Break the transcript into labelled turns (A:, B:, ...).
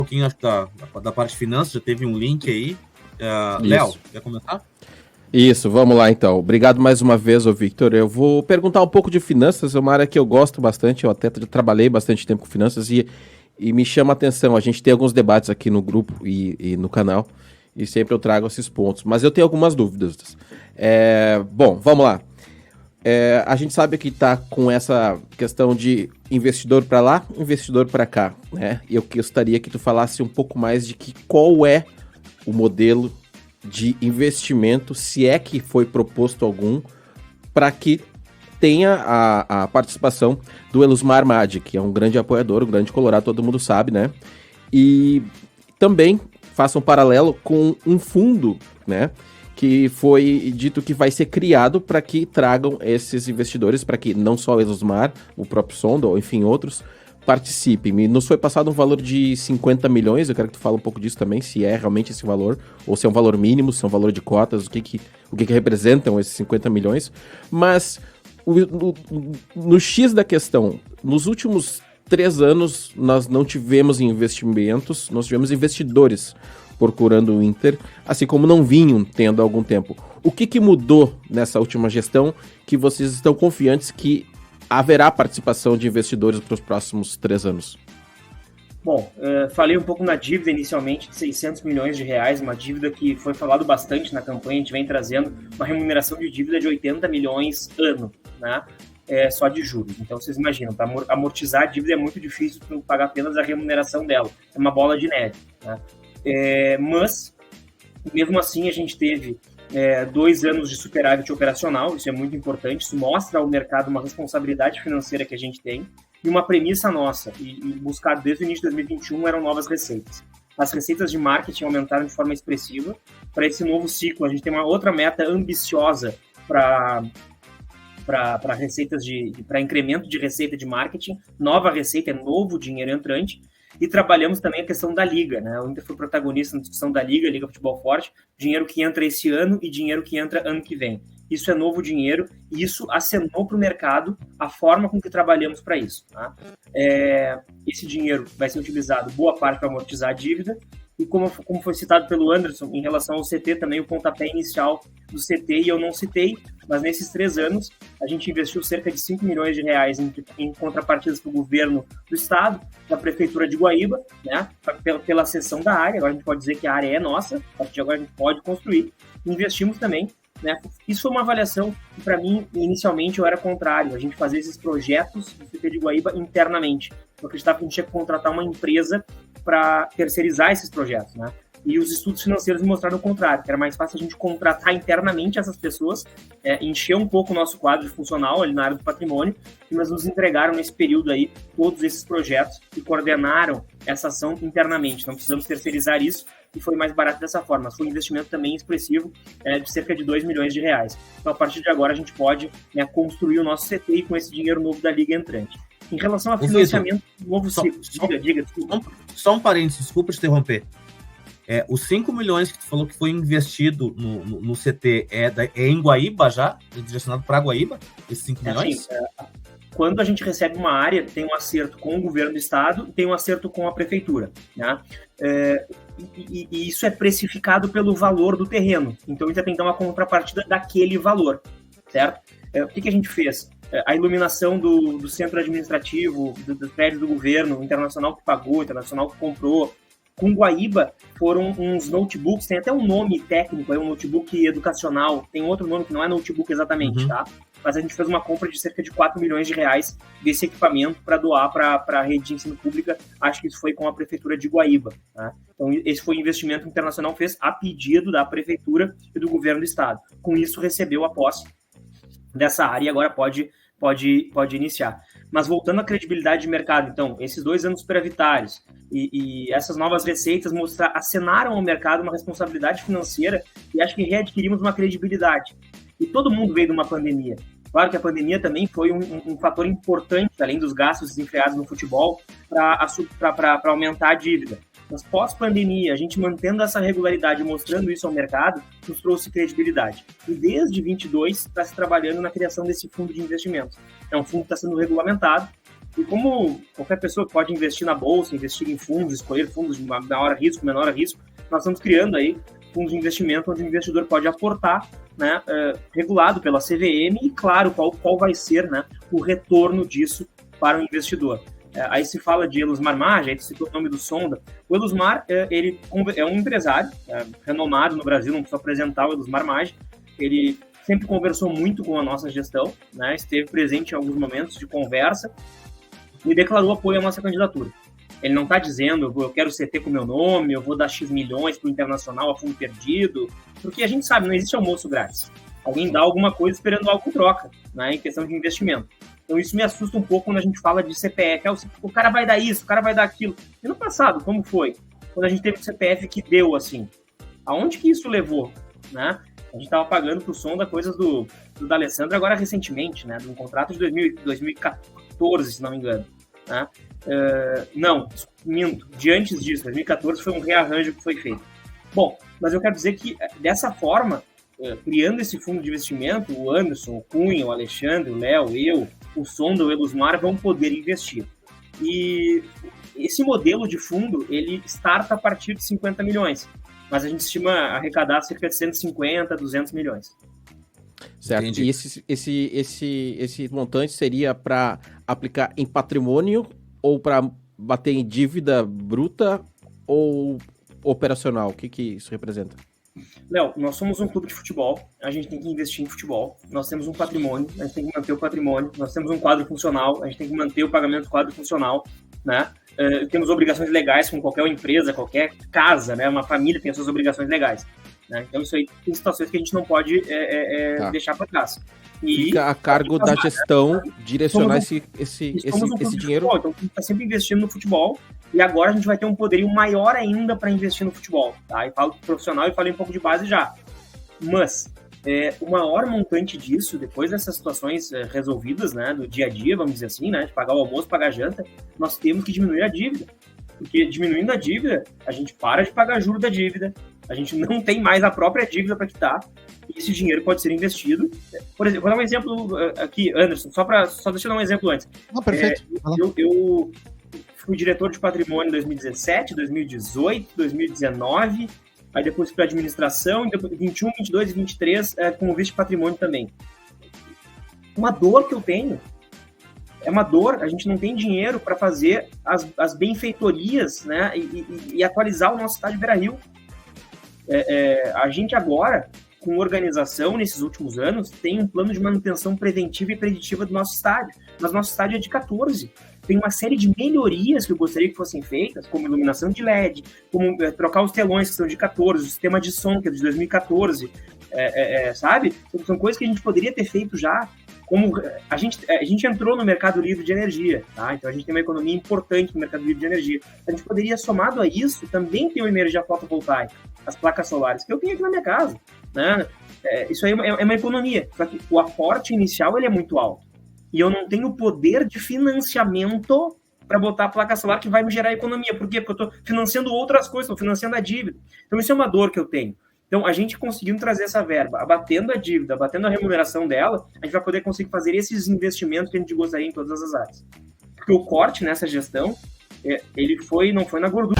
A: pouquinho acho, da parte de finanças, já teve um link aí. Léo, quer começar?
B: Isso, vamos lá então. Obrigado mais uma vez, Victor. Eu vou perguntar um pouco de finanças, é uma área que eu gosto bastante, eu até trabalhei bastante tempo com finanças e me chama a atenção. A gente tem alguns debates aqui no grupo e no canal, e sempre eu trago esses pontos, mas eu tenho algumas dúvidas. Bom, vamos lá. A gente sabe que está com essa questão de investidor para lá, investidor para cá, né? E eu gostaria que tu falasse um pouco mais de qual é o modelo de investimento, se é que foi proposto algum, para que tenha a participação do Elusmar Madi, que é um grande apoiador, um grande colorado, todo mundo sabe, né? E também faça um paralelo com um fundo, né? Que foi dito que vai ser criado para que tragam esses investidores, para que não só o Elusmar, o próprio Sonda, ou enfim, outros, participem. Nos foi passado um valor de 50 milhões, eu quero que tu fale um pouco disso também, se é realmente esse valor, ou se é um valor mínimo, se é um valor de cotas, o que representam esses 50 milhões. Mas, no X da questão, nos últimos 3 anos, nós não tivemos investimentos, nós tivemos investidores procurando o Inter, assim como não vinham tendo há algum tempo. O que mudou nessa última gestão que vocês estão confiantes que haverá participação de investidores para os próximos 3 anos?
C: Bom, falei um pouco na dívida inicialmente, de 600 milhões de reais, uma dívida que foi falado bastante na campanha, a gente vem trazendo uma remuneração de dívida de 80 milhões ano, né? Só de juros. Então, vocês imaginam, para amortizar a dívida é muito difícil pagar apenas a remuneração dela, é uma bola de neve, né? Mas, mesmo assim, a gente teve 2 anos de superávit operacional, isso é muito importante, isso mostra ao mercado uma responsabilidade financeira que a gente tem e uma premissa nossa, e buscado desde o início de 2021 eram novas receitas. As receitas de marketing aumentaram de forma expressiva. Para esse novo ciclo, a gente tem uma outra meta ambiciosa para receitas para incremento de receita de marketing, nova receita, é novo dinheiro entrante. E trabalhamos também a questão da Liga, né? O Inter foi protagonista na discussão da Liga, Liga Futebol Forte, dinheiro que entra esse ano e dinheiro que entra ano que vem. Isso é novo dinheiro e isso acenou para o mercado a forma com que trabalhamos para isso. Tá? Esse dinheiro vai ser utilizado, boa parte, para amortizar a dívida. E como foi citado pelo Anderson, em relação ao CT também, o pontapé inicial do CT, e eu não citei, mas nesses 3 anos a gente investiu cerca de 5 milhões de reais em contrapartidas para o governo do estado, da prefeitura de Guaíba, né, pela cessão da área. Agora a gente pode dizer que a área é nossa, a partir de agora a gente pode construir. Investimos também, né? Isso foi uma avaliação que, para mim, inicialmente eu era contrário, a gente fazer esses projetos do CT de Guaíba internamente. Eu acreditava que a gente tinha que contratar uma empresa para terceirizar esses projetos, né? E os estudos financeiros me mostraram o contrário, que era mais fácil a gente contratar internamente essas pessoas, encher um pouco o nosso quadro funcional ali na área do patrimônio, e elas nos entregaram nesse período aí todos esses projetos e coordenaram essa ação internamente. Não precisamos terceirizar isso e foi mais barato dessa forma. Mas foi um investimento também expressivo de cerca de 2 milhões de reais. Então, a partir de agora, a gente pode construir o nosso CT e com esse dinheiro novo da Liga entrante. Em relação a financiamento do novo ciclo, diga.
A: Só um parênteses, desculpa te interromper. Os 5 milhões que tu falou que foi investido no CT é em Guaíba já? Direcionado para Guaíba? Esses 5 milhões?
C: Quando a gente recebe uma área, tem um acerto com o governo do estado e tem um acerto com a prefeitura, né? E isso é precificado pelo valor do terreno. Então, a gente tem que dar uma contrapartida daquele valor, certo? O que a gente fez? A iluminação do centro administrativo, do prédio do governo, internacional que pagou, internacional que comprou. Com Guaíba foram uns notebooks, tem até um nome técnico, um notebook educacional, tem outro nome que não é notebook exatamente, tá? Mas a gente fez uma compra de cerca de 4 milhões de reais desse equipamento para doar para a rede de ensino pública. Acho que isso foi com a prefeitura de Guaíba, tá? Então esse foi o investimento internacional fez a pedido da prefeitura e do governo do estado. Com isso recebeu a posse dessa área e agora pode iniciar. Mas voltando à credibilidade de mercado, então, esses 2 anos superavitários e essas novas receitas acenaram ao mercado uma responsabilidade financeira e acho que readquirimos uma credibilidade. E todo mundo veio de uma pandemia. Claro que a pandemia também foi um fator importante, além dos gastos desenfreados no futebol, para aumentar a dívida. Mas pós-pandemia, a gente mantendo essa regularidade, mostrando isso ao mercado, nos trouxe credibilidade. E desde 22 está se trabalhando na criação desse fundo de investimentos. É um fundo que está sendo regulamentado, E como qualquer pessoa pode investir na bolsa, investir em fundos, escolher fundos de maior risco, menor risco, nós estamos criando aí fundos de investimento onde o investidor pode aportar, né, regulado pela CVM e, claro, qual vai ser, né, o retorno disso para o investidor. Aí se fala de Elusmar Maggi, aí se citou o nome do Sonda. O Elusmar, ele é um empresário renomado no Brasil, não precisa apresentar o Elusmar Maggi. Ele sempre conversou muito com a nossa gestão, né, esteve presente em alguns momentos de conversa e declarou apoio à nossa candidatura. Ele não está dizendo, eu quero CT com meu nome, eu vou dar X milhões para o Internacional a fundo perdido, porque a gente sabe, não existe almoço grátis. Alguém dá alguma coisa esperando algo em troca, né, em questão de investimento. Então isso me assusta um pouco quando a gente fala de CPF. O cara vai dar isso, o cara vai dar aquilo. E no passado, como foi? Quando a gente teve o CPF que deu assim. Aonde que isso levou? Né? A gente estava pagando para o Sonda coisas do D'Alessandro agora recentemente, né? De um contrato de 2014, se não me engano. Né? Não, minto. De antes disso, 2014 foi um rearranjo que foi feito. Bom, mas eu quero dizer que dessa forma, criando esse fundo de investimento, o Anderson, o Cunha, o Alexandre, o Léo, eu, o Sonda, o Elusmar vão poder investir. E esse modelo de fundo, ele starta a partir de 50 milhões, mas a gente estima arrecadar cerca de 150, 200 milhões.
B: Certo. Entendi. E esse montante seria para aplicar em patrimônio ou para bater em dívida bruta ou operacional? O que isso representa?
C: Léo, nós somos um clube de futebol, a gente tem que investir em futebol, nós temos um patrimônio, a gente tem que manter o patrimônio, nós temos um quadro funcional, a gente tem que manter o pagamento do quadro funcional, né? Temos obrigações legais com qualquer empresa, qualquer casa, né? Uma família tem as suas obrigações legais, né? Então isso aí tem situações que a gente não pode deixar para trás. E
B: fica a cargo da gestão direcionar esse dinheiro.
C: Futebol, então a gente está sempre investindo no futebol e agora a gente vai ter um poderio maior ainda para investir no futebol. Tá? E falo profissional e falei um pouco de base já. Mas o maior montante disso, depois dessas situações resolvidas, né, do dia a dia, vamos dizer assim, né, de pagar o almoço, pagar a janta, nós temos que diminuir a dívida. Porque diminuindo a dívida, a gente para de pagar juros da dívida, a gente não tem mais a própria dívida para quitar, e esse dinheiro pode ser investido. Por exemplo, vou dar um exemplo aqui, Anderson, só deixa eu dar um exemplo antes.
D: Não, perfeito.
C: Eu fui diretor de patrimônio em 2017, 2018, 2019, aí depois fui para administração, e depois 21, 22 e 23 como vice-patrimônio também. Uma dor que eu tenho, a gente não tem dinheiro para fazer as benfeitorias, né, e atualizar o nosso estádio Beira-Rio. A gente agora, com organização nesses últimos anos, tem um plano de manutenção preventiva e preditiva do nosso estádio. Mas nosso estádio é de 14. Tem uma série de melhorias que eu gostaria que fossem feitas, como iluminação de LED, como trocar os telões que são de 14, o sistema de som que é de 2014, sabe? São coisas que a gente poderia ter feito já. Como a gente entrou no mercado livre de energia, tá? Então a gente tem uma economia importante no mercado livre de energia. A gente poderia, somado a isso, também ter uma energia fotovoltaica, as placas solares, que eu tenho aqui na minha casa, né? Isso aí é uma economia, só que o aporte inicial ele é muito alto. E eu não tenho poder de financiamento para botar a placa solar que vai me gerar economia. Por quê? Porque eu estou financiando outras coisas, estou financiando a dívida. Então isso é uma dor que eu tenho. Então, a gente conseguindo trazer essa verba, abatendo a dívida, abatendo a remuneração dela, a gente vai poder conseguir fazer esses investimentos que a gente gostaria em todas as áreas. Porque o corte nessa gestão, ele não foi na gordura.